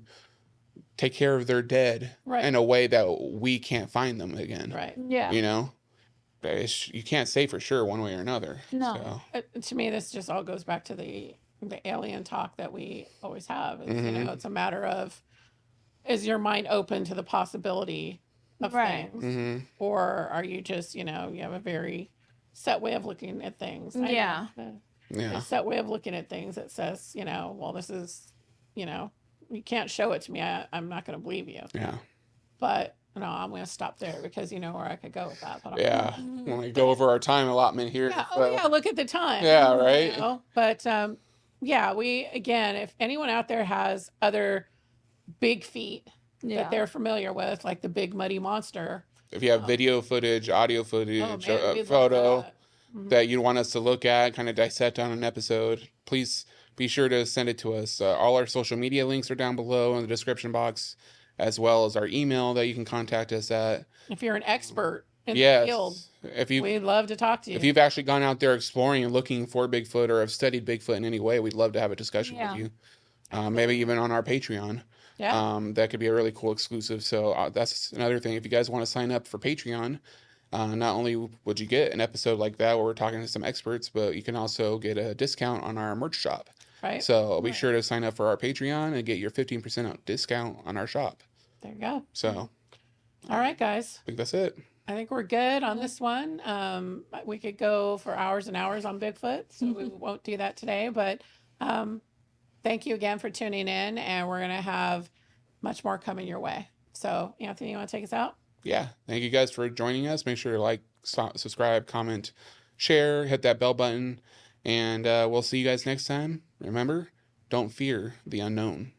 take care of their dead Right. in a way that we can't find them again. Right. yeah. You can't say for sure one way or another. No. So, To me, this just all goes back to the alien talk that we always have. It's, it's a matter of, is your mind open to the possibility of Right. things, or are you just, you have a very set way of looking at things? I know Yeah. that Yeah. a set way of looking at things that says, well, this is, you can't show it to me. I'm not going to believe you. Yeah. But no, I'm going to stop there because you know where I could go with that. But Yeah. When we go over our time allotment here. yeah. so- Oh yeah. Look at the time. Yeah, right. But yeah, again, if anyone out there has other big feet Yeah. that they're familiar with, like the big muddy monster. If you have video footage, audio Oh footage, man, we'd love photo that. that you want us to look at, kind of dissect on an episode, please be sure to send it to us. All our social media links are down below in the description box, as well as our email that you can contact us at. If you're an expert in the Yes. field, If you we'd love to talk to you. if you've actually gone out there exploring and looking for Bigfoot or have studied Bigfoot in any way, we'd love to have a discussion Yeah. with you. Maybe even on our Patreon. Yeah. That could be a really cool exclusive. So that's another thing. If you guys want to sign up for Patreon, not only would you get an episode like that where we're talking to some experts, but you can also get a discount on our merch shop. Right. So be sure to sign up for our Patreon and get your 15% out discount on our shop. There you go. So All right, guys. I think that's it. I think we're good on this one. We could go for hours and hours on Bigfoot, so we won't do that today. But thank you again for tuning in, and we're going to have much more coming your way. So, Anthony, you want to take us out? Yeah. Thank you guys for joining us. Make sure to like, subscribe, comment, share, hit that bell button, and we'll see you guys next time. Remember, don't fear the unknown.